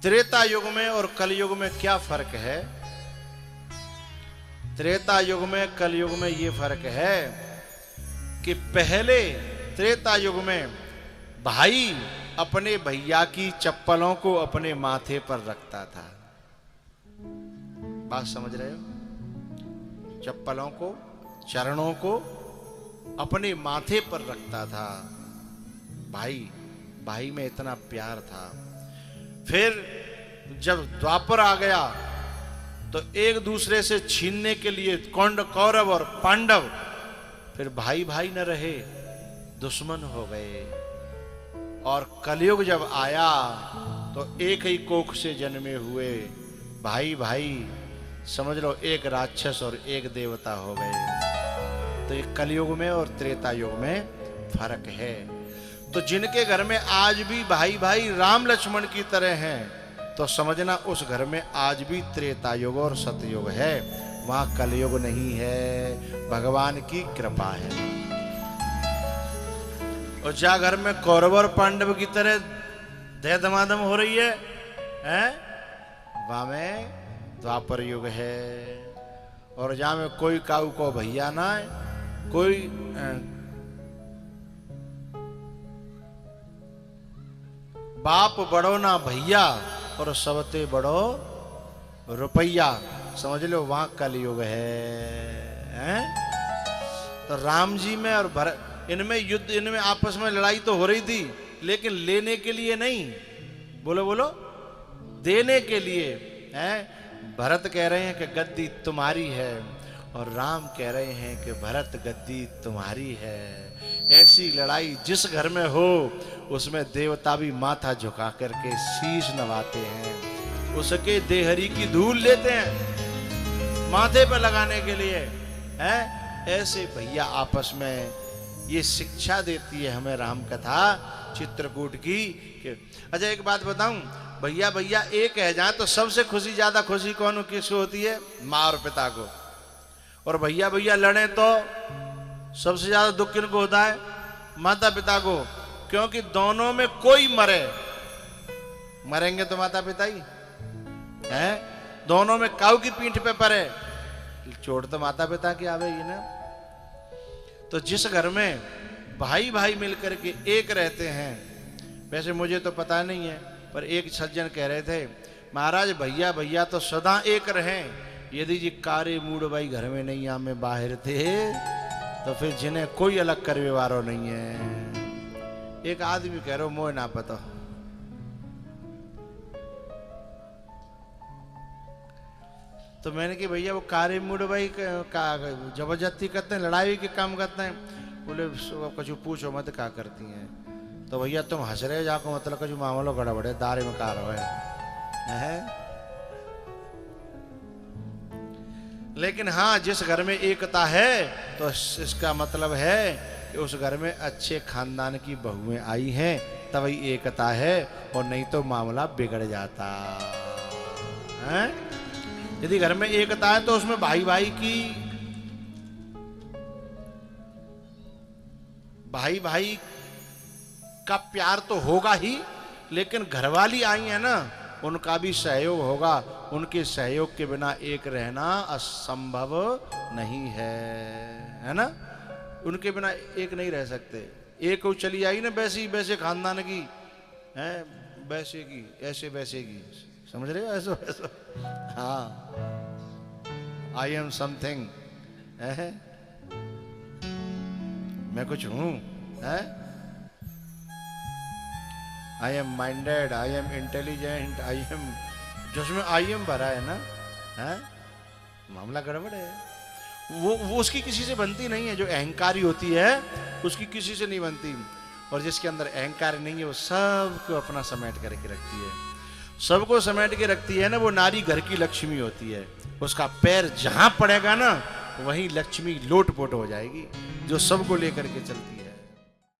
त्रेता युग में और कलयुग में क्या फर्क है? त्रेता युग में कलयुग में ये फर्क है कि पहले त्रेता युग में भाई अपने भैया की चप्पलों को अपने माथे पर रखता था। बात समझ रहे हो? चप्पलों को, चरणों को अपने माथे पर रखता था। भाई में इतना प्यार था। फिर जब द्वापर आ गया तो एक दूसरे से छीनने के लिए कौरव और पांडव फिर भाई न रहे, दुश्मन हो गए। और कलयुग जब आया तो एक ही कोख से जन्मे हुए भाई समझ लो एक राक्षस और एक देवता हो गए। तो ये कलयुग में और त्रेता युग में फर्क है। तो जिनके घर में आज भी भाई राम लक्ष्मण की तरह हैं, तो समझना उस घर में आज भी त्रेता युग और सतयुग है, वहां कलयुग नहीं है, भगवान की कृपा है। और जहाँ घर में कौरव और पांडव की तरह दह दमादम हो रही है, वहां में द्वापर युग है। और जहां में कोई काऊ को भैया ना है, कोई बाप बड़ो ना भैया और सबते बड़ो रुपया, समझ लो वहां कलयुग है। तो राम जी में और भरत, इनमें युद्ध, इनमें आपस में लड़ाई तो हो रही थी, लेकिन लेने के लिए नहीं, बोलो देने के लिए है। भरत कह रहे हैं कि गद्दी तुम्हारी है और राम कह रहे हैं कि भरत गद्दी तुम्हारी है। ऐसी लड़ाई जिस घर में हो उसमें देवता भी माथा झुका करके शीश नवाते हैं, उसके देहरी की धूल लेते हैं माथे पर लगाने के लिए है। ऐसे भैया आपस में ये शिक्षा देती है हमें राम कथा चित्रकूट की। अच्छा एक बात बताऊं, भैया एक है जाए तो सबसे ज्यादा खुशी कौन किसको होती है? माँ और पिता को। और भैया लड़े तो सबसे ज्यादा दुख किनको होता है? माता पिता को। क्योंकि दोनों में कोई मरेंगे तो माता पिता ही है। दोनों में काऊ की पीठ पे पड़े, चोट तो माता पिता की आवेगी ना। तो जिस घर में भाई मिलकर के एक रहते हैं, वैसे मुझे तो पता नहीं है, पर एक सज्जन कह रहे थे, महाराज भैया तो सदा एक रहें, यदि जी कारे मूड भाई घर में नहीं आमे बाहर थे तो फिर जिन्हें कोई अलग करवे वारो नहीं है। एक आदमी कह रहे हो मोह ना पता, तो मैंने कि भैया वो कारे मूड भाई का जबरदस्ती करते हैं, लड़ाई के काम करते हैं? बोले कुछ पूछो मत क्या करती हैं। तो भैया तुम हंस रहे हो, जाको मतलब कुछ मामलो गड़बड़े दारे में कार है। लेकिन हाँ, जिस घर में एकता है तो इसका मतलब है कि उस घर में अच्छे खानदान की बहुएं आई हैं, तभी एकता है, और नहीं तो मामला बिगड़ जाता है। यदि घर में एकता है तो उसमें भाई का प्यार तो होगा ही, लेकिन घरवाली आई है ना, उनका भी सहयोग होगा। उनके सहयोग के बिना एक रहना असंभव नहीं है ना। उनके बिना एक नहीं रह सकते। एक वो चली आई ना वैसे खानदान की है, वैसे की ऐसे की, समझ रहे हो? ऐसा हाँ, आई एम समथिंग है, मैं कुछ हूं है। I am minded, I am intelligent, I am, जिसमें आई एम भरा है ना, है मामला गड़बड़ है। वो उसकी किसी से बनती नहीं है। जो अहंकारी होती है उसकी किसी से नहीं बनती, और जिसके अंदर अहंकार नहीं है वो सबको अपना समेट करके रखती है। सबको समेट के रखती है ना, वो नारी घर की लक्ष्मी होती है। उसका पैर जहां पड़ेगा ना वहीं लक्ष्मी लोटपोट हो जाएगी, जो सबको लेकर के चलती है।